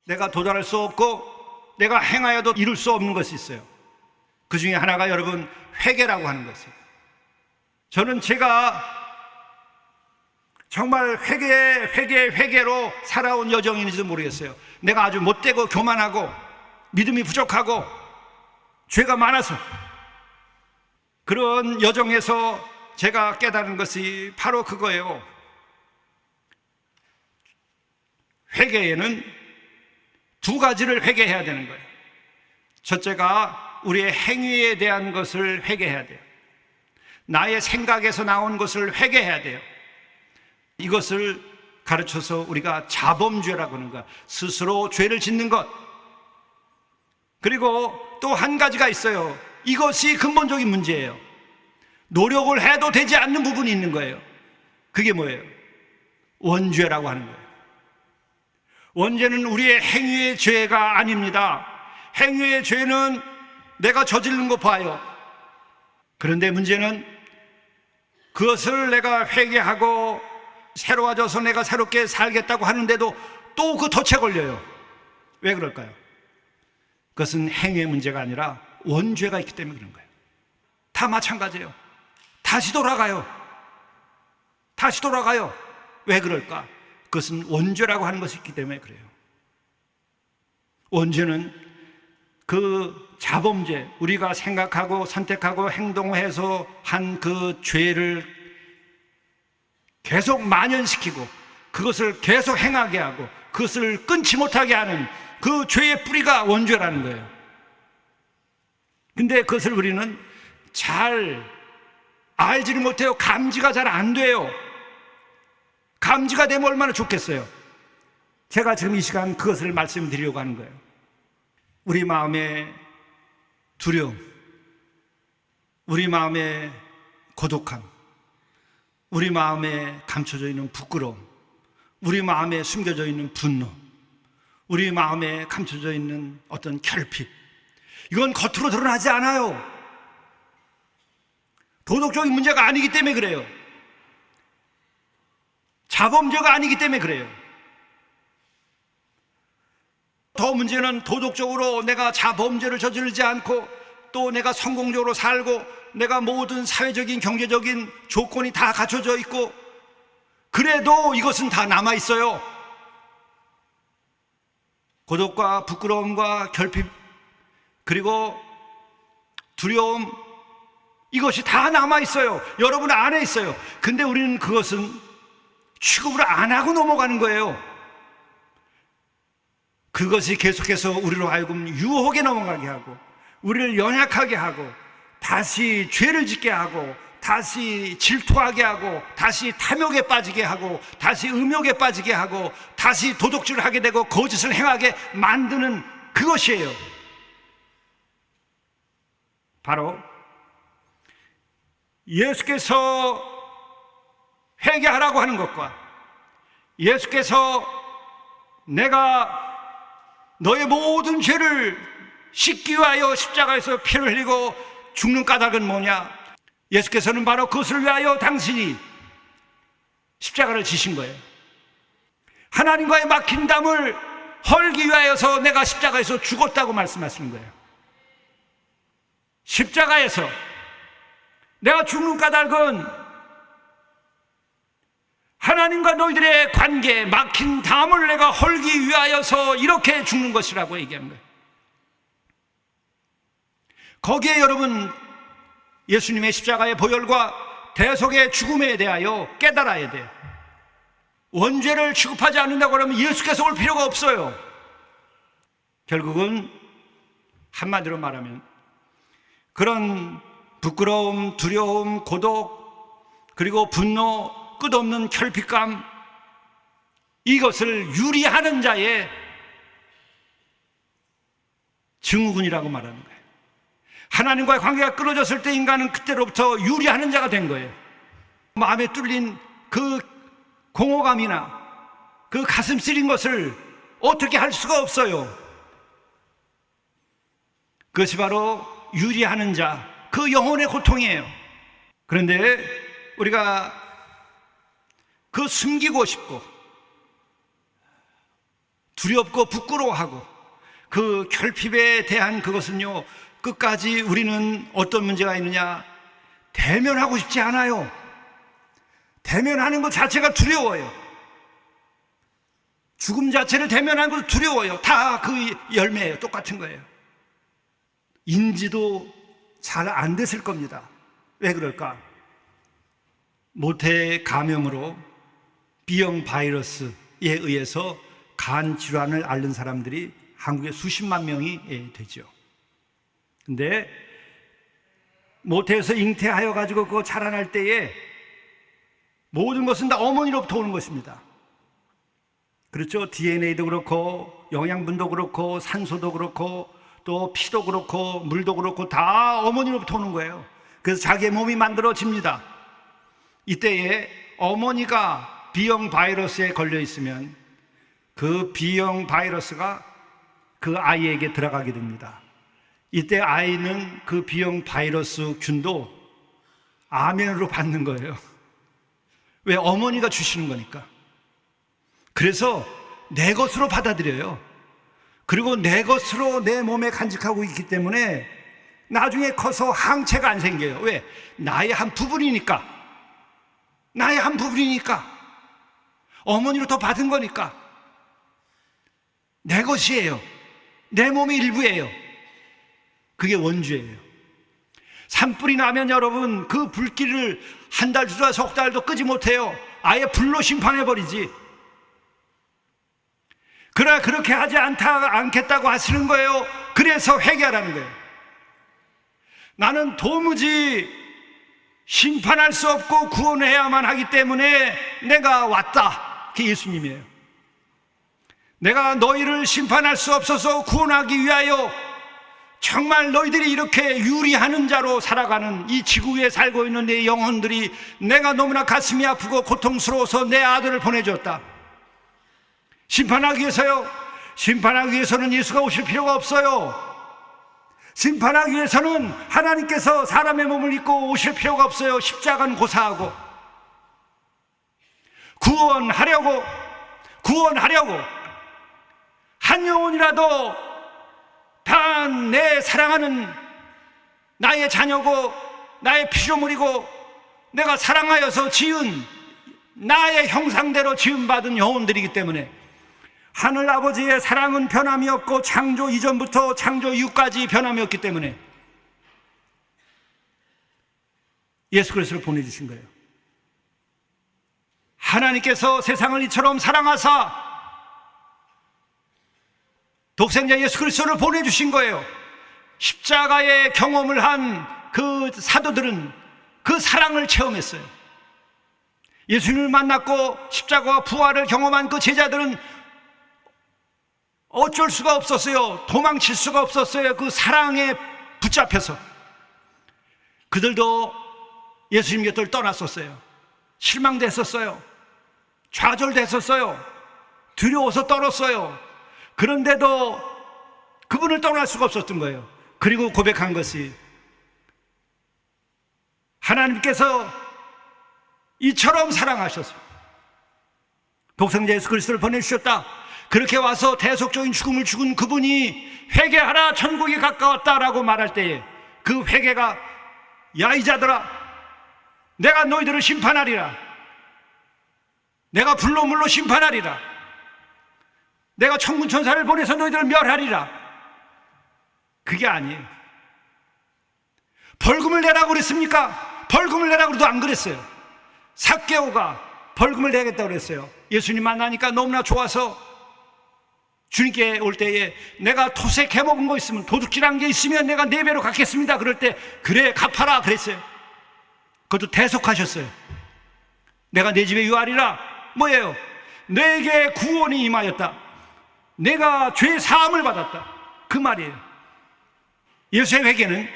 내가 도달할 수 없고 내가 행하여도 이룰 수 없는 것이 있어요. 그 중에 하나가 여러분 회개라고 하는 것이에요. 저는 제가 정말 회개로 살아온 여정인지도 모르겠어요. 내가 아주 못되고 교만하고 믿음이 부족하고 죄가 많아서 그런 여정에서 제가 깨달은 것이 바로 그거예요. 회개에는 두 가지를 회개해야 되는 거예요. 첫째가 우리의 행위에 대한 것을 회개해야 돼요. 나의 생각에서 나온 것을 회개해야 돼요. 이것을 가르쳐서 우리가 자범죄라고 하는 것, 스스로 죄를 짓는 것. 그리고 또 한 가지가 있어요. 이것이 근본적인 문제예요. 노력을 해도 되지 않는 부분이 있는 거예요. 그게 뭐예요? 원죄라고 하는 거예요. 원죄는 우리의 행위의 죄가 아닙니다. 행위의 죄는 내가 저지른 거 봐요. 그런데 문제는 그것을 내가 회개하고 새로워져서 내가 새롭게 살겠다고 하는데도 또 그 덫에 걸려요. 왜 그럴까요? 그것은 행위의 문제가 아니라 원죄가 있기 때문에 그런 거예요. 다 마찬가지예요. 다시 돌아가요. 왜 그럴까? 그것은 원죄라고 하는 것이 있기 때문에 그래요. 원죄는 그 자범죄, 우리가 생각하고 선택하고 행동해서 한 그 죄를 계속 만연시키고 그것을 계속 행하게 하고 그것을 끊지 못하게 하는 그 죄의 뿌리가 원죄라는 거예요. 근데 그것을 우리는 잘 알지를 못해요. 감지가 잘 안 돼요. 감지가 되면 얼마나 좋겠어요. 제가 지금 이 시간 그것을 말씀드리려고 하는 거예요. 우리 마음의 두려움, 우리 마음의 고독함, 우리 마음에 감춰져 있는 부끄러움, 우리 마음에 숨겨져 있는 분노, 우리 마음에 감춰져 있는 어떤 결핍, 이건 겉으로 드러나지 않아요. 도덕적인 문제가 아니기 때문에 그래요. 자범죄가 아니기 때문에 그래요. 더 문제는 도덕적으로 내가 자범죄를 저지르지 않고 또 내가 성공적으로 살고 내가 모든 사회적인 경제적인 조건이 다 갖춰져 있고 그래도 이것은 다 남아 있어요. 고독과 부끄러움과 결핍 그리고 두려움, 이것이 다 남아 있어요. 여러분 안에 있어요. 근데 우리는 그것은 취급을 안 하고 넘어가는 거예요. 그것이 계속해서 우리로 하여금 유혹에 넘어가게 하고 우리를 연약하게 하고 다시 죄를 짓게 하고 다시 질투하게 하고 다시 탐욕에 빠지게 하고 다시 음욕에 빠지게 하고 다시 도둑질을 하게 되고 거짓을 행하게 만드는 그것이에요. 바로 예수께서 회개하라고 하는 것과 예수께서 내가 너의 모든 죄를 씻기 위하여 십자가에서 피를 흘리고 죽는 까닭은 뭐냐? 예수께서는 바로 그것을 위하여 당신이 십자가를 지신 거예요. 하나님과의 막힌 담을 헐기 위하여서 내가 십자가에서 죽었다고 말씀하시는 거예요. 십자가에서 내가 죽는 까닭은 하나님과 너희들의 관계, 막힌 담을 내가 헐기 위하여서 이렇게 죽는 것이라고 얘기하는 거예요. 거기에 여러분 예수님의 십자가의 보혈과 대속의 죽음에 대하여 깨달아야 돼요. 원죄를 취급하지 않는다고 하면 예수께서 올 필요가 없어요. 결국은 한마디로 말하면 그런 부끄러움, 두려움, 고독, 그리고 분노, 끝없는 결핍감, 이것을 유리하는 자의 증후군이라고 말하는 거예요. 하나님과의 관계가 끊어졌을 때 인간은 그때로부터 유리하는 자가 된 거예요. 마음에 뚫린 그 공허감이나 그 가슴 쓰린 것을 어떻게 할 수가 없어요. 그것이 바로 유리하는 자, 그 영혼의 고통이에요. 그런데 우리가 그 숨기고 싶고 두렵고 부끄러워하고 그 결핍에 대한 그것은요, 끝까지 우리는 어떤 문제가 있느냐, 대면하고 싶지 않아요. 대면하는 것 자체가 두려워요. 죽음 자체를 대면하는 것도 두려워요. 다 그 열매예요. 똑같은 거예요. 인지도 잘 안 됐을 겁니다. 왜 그럴까? 모태 감염으로 B형 바이러스에 의해서 간 질환을 앓는 사람들이 한국에 수십만 명이 되죠. 근데 모태에서 잉태하여 가지고 그거 자라날 때에 모든 것은 다 어머니로부터 오는 것입니다. 그렇죠? DNA도 그렇고 영양분도 그렇고 산소도 그렇고 또 피도 그렇고 물도 그렇고 다 어머니로부터 오는 거예요. 그래서 자기의 몸이 만들어집니다. 이때에 어머니가 B형 바이러스에 걸려 있으면 그 B형 바이러스가 그 아이에게 들어가게 됩니다. 이때 아이는 그 B형 바이러스 균도 아멘으로 받는 거예요. 왜? 어머니가 주시는 거니까. 그래서 내 것으로 받아들여요. 그리고 내 것으로 내 몸에 간직하고 있기 때문에 나중에 커서 항체가 안 생겨요. 왜? 나의 한 부분이니까. 나의 한 부분이니까. 어머니로부터 받은 거니까. 내 것이에요. 내 몸의 일부예요. 그게 원주예요. 산불이 나면 여러분 그 불길을 한 달, 두 달, 석 달도 끄지 못해요. 아예 불로 심판해버리지. 그러나 그렇게 하지 않겠다고 하시는 거예요. 그래서 회개하라는 거예요. 나는 도무지 심판할 수 없고 구원해야만 하기 때문에 내가 왔다. 그게 예수님이에요. 내가 너희를 심판할 수 없어서 구원하기 위하여 정말 너희들이 이렇게 유리하는 자로 살아가는 이 지구에 살고 있는 내 영혼들이 내가 너무나 가슴이 아프고 고통스러워서 내 아들을 보내줬다. 심판하기 위해서요? 심판하기 위해서는 예수가 오실 필요가 없어요. 심판하기 위해서는 하나님께서 사람의 몸을 입고 오실 필요가 없어요. 십자가는 고사하고 구원하려고 한 영혼이라도 다 내 사랑하는 나의 자녀고 나의 피조물이고 내가 사랑하여서 지은 나의 형상대로 지음받은 영혼들이기 때문에 하늘 아버지의 사랑은 변함이 없고 창조 이전부터 창조 이후까지 변함이 없기 때문에 예수 그리스도를 보내주신 거예요. 하나님께서 세상을 이처럼 사랑하사 독생자 예수 그리스도를 보내주신 거예요. 십자가의 경험을 한 그 사도들은 그 사랑을 체험했어요. 예수님을 만났고 십자가와 부활을 경험한 그 제자들은 어쩔 수가 없었어요. 도망칠 수가 없었어요. 그 사랑에 붙잡혀서 그들도 예수님 곁을 떠났었어요. 실망됐었어요. 좌절됐었어요. 두려워서 떨었어요. 그런데도 그분을 떠날 수가 없었던 거예요. 그리고 고백한 것이 하나님께서 이처럼 사랑하셨어요. 독생자 예수 그리스도를 보내주셨다. 그렇게 와서 대속적인 죽음을 죽은 그분이 회개하라 천국이 가까웠다라고 말할 때에 그 회개가 야 이 자들아 내가 너희들을 심판하리라. 내가 불로 물로 심판하리라. 내가 천군 천사를 보내서 너희들을 멸하리라. 그게 아니에요. 벌금을 내라고 그랬습니까? 벌금을 내라고 해도 안 그랬어요. 삭개오가 벌금을 내겠다고 그랬어요. 예수님 만나니까 너무나 좋아서 주님께 올 때에 내가 토색 해먹은 거 있으면 도둑질한 게 있으면 내가 4배로 갚겠습니다. 그럴 때 그래 갚아라 그랬어요. 그것도 대속하셨어요. 내가 내 집에 유하리라. 뭐예요? 내게 구원이 임하였다. 내가 죄 사함을 받았다. 그 말이에요. 예수의 회개는,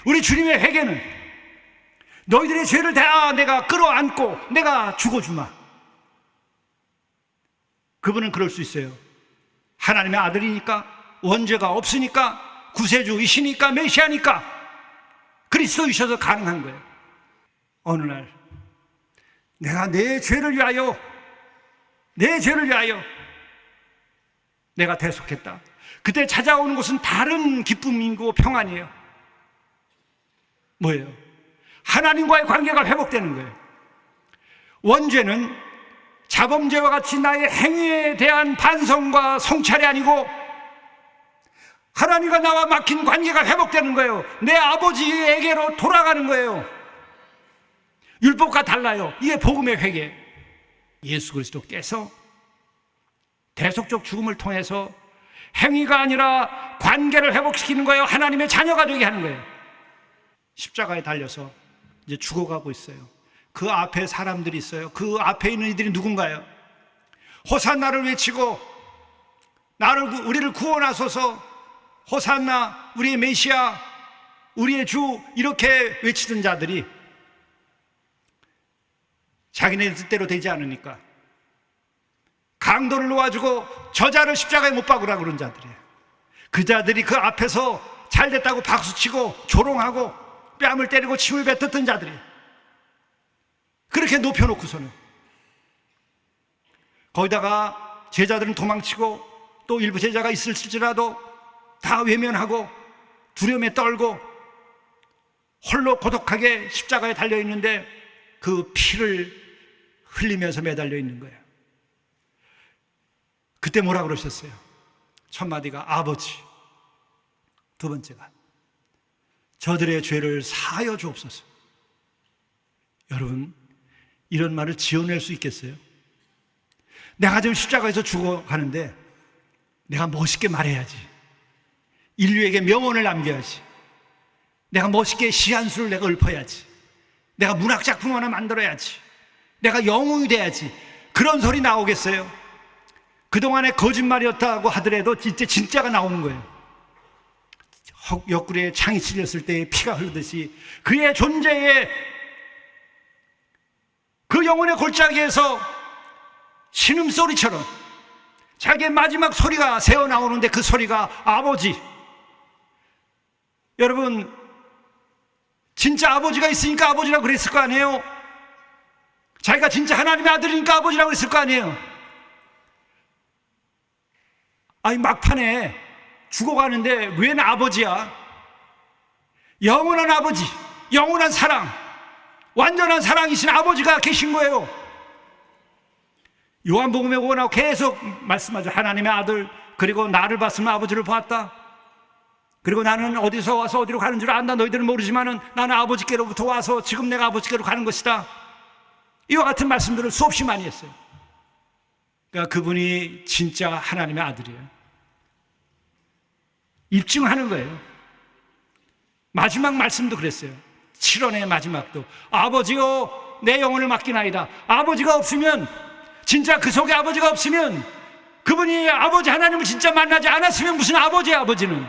우리 주님의 회개는 너희들의 죄를 다 내가 끌어안고 내가 죽어주마. 그분은 그럴 수 있어요. 하나님의 아들이니까, 원죄가 없으니까, 구세주이시니까, 메시아니까, 그리스도이셔서 가능한 거예요. 어느 날 내가 내 죄를 위하여 내가 대속했다. 그때 찾아오는 것은 다른 기쁨이고 평안이에요. 뭐예요? 하나님과의 관계가 회복되는 거예요. 원죄는 자범죄와 같이 나의 행위에 대한 반성과 성찰이 아니고 하나님과 나와 막힌 관계가 회복되는 거예요. 내 아버지에게로 돌아가는 거예요. 율법과 달라요. 이게 복음의 회개. 예수 그리스도께서 대속적 죽음을 통해서 행위가 아니라 관계를 회복시키는 거예요. 하나님의 자녀가 되게 하는 거예요. 십자가에 달려서 이제 죽어가고 있어요. 그 앞에 사람들이 있어요. 그 앞에 있는 이들이 누군가요? 호산나를 외치고 우리를 구원하소서, 호산나, 우리의 메시아, 우리의 주, 이렇게 외치던 자들이 자기네 뜻대로 되지 않으니까 강도를 놓아주고 저자를 십자가에 못 박으라 그런 자들이에요. 그 자들이 그 앞에서 잘됐다고 박수치고 조롱하고 뺨을 때리고 침을 뱉었던 자들이에요. 그렇게 높여놓고서는 거기다가 제자들은 도망치고 또 일부 제자가 있을지라도 다 외면하고 두려움에 떨고 홀로 고독하게 십자가에 달려있는데 그 피를 흘리면서 매달려 있는 거예요. 그때 뭐라 그러셨어요? 첫 마디가 아버지, 두 번째가 저들의 죄를 사하여 주옵소서. 여러분, 이런 말을 지어낼 수 있겠어요? 내가 지금 십자가에서 죽어가는데 내가 멋있게 말해야지, 인류에게 명언을 남겨야지, 내가 멋있게 시한수를 내가 읊어야지, 내가 문학작품 하나 만들어야지, 내가 영웅이 돼야지, 그런 소리 나오겠어요? 그동안에 거짓말이었다고 하더라도 이제 진짜가 나오는 거예요. 옆구리에 창이 찔렸을 때 피가 흐르듯이 그의 존재에, 그 영혼의 골짜기에서 신음소리처럼 자기의 마지막 소리가 새어나오는데 그 소리가 아버지. 여러분, 진짜 아버지가 있으니까 아버지라고 그랬을 거 아니에요? 자기가 진짜 하나님의 아들이니까 아버지라고 그랬을 거 아니에요? 아니, 막판에 죽어가는데 웬 아버지야? 영원한 아버지, 영원한 사랑, 완전한 사랑이신 아버지가 계신 거예요. 요한복음에 보고 계속 말씀하죠. 하나님의 아들, 그리고 나를 봤으면 아버지를 보았다. 그리고 나는 어디서 와서 어디로 가는 줄 안다. 너희들은 모르지만은 나는 아버지께로부터 와서 지금 내가 아버지께로 가는 것이다. 이와 같은 말씀들을 수없이 많이 했어요. 그러니까 그분이 진짜 하나님의 아들이에요. 입증하는 거예요. 마지막 말씀도 그랬어요. 7원의 마지막도 아버지여 내 영혼을 맡기나이다. 아버지가 없으면, 진짜 그 속에 아버지가 없으면, 그분이 아버지 하나님을 진짜 만나지 않았으면 무슨 아버지야. 아버지는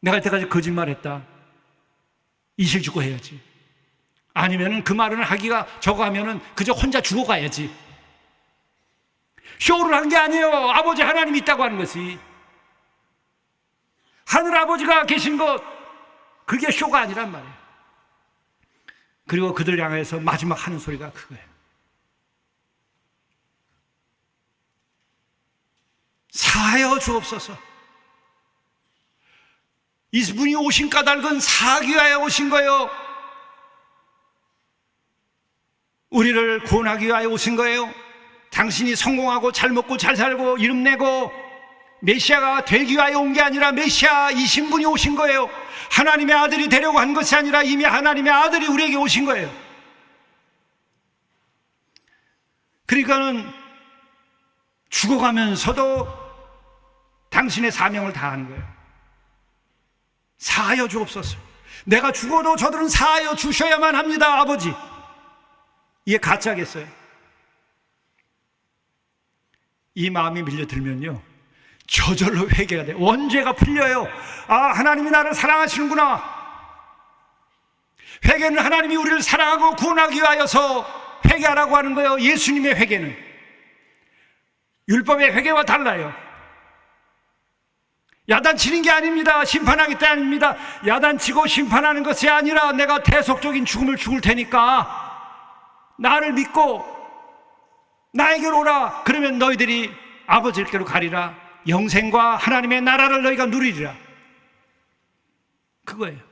내가 이때까지 거짓말했다, 이실 주고 해야지. 아니면은 그 말을 하기가 저거 하면은 그저 혼자 죽어가야지. 쇼를 한 게 아니에요. 아버지 하나님이 있다고 하는 것이, 하늘 아버지가 계신 것, 그게 쇼가 아니란 말이에요. 그리고 그들 향해서 마지막 하는 소리가 그거예요. 사하여 주옵소서. 이분이 오신 까닭은 사하기 위하여 오신 거예요. 우리를 구원하기 위하여 오신 거예요. 당신이 성공하고 잘 먹고 잘 살고 이름 내고 메시아가 되기 위하여 온 게 아니라 메시아이신 분이 오신 거예요. 하나님의 아들이 되려고 한 것이 아니라 이미 하나님의 아들이 우리에게 오신 거예요. 그러니까는 죽어가면서도 당신의 사명을 다하는 거예요. 사하여 주옵소서. 내가 죽어도 저들은 사하여 주셔야만 합니다, 아버지. 이게 가짜겠어요? 이 마음이 밀려들면요, 저절로 회개가 돼요. 원죄가 풀려요. 아, 하나님이 나를 사랑하시는구나. 회개는 하나님이 우리를 사랑하고 구원하기 위하여서 회개하라고 하는 거예요. 예수님의 회개는 율법의 회개와 달라요. 야단치는 게 아닙니다. 심판하기 때문에 아닙니다. 야단치고 심판하는 것이 아니라 내가 대속적인 죽음을 죽을 테니까 나를 믿고 나에게로 오라. 그러면 너희들이 아버지께로 가리라. 영생과 하나님의 나라를 너희가 누리리라. 그거예요.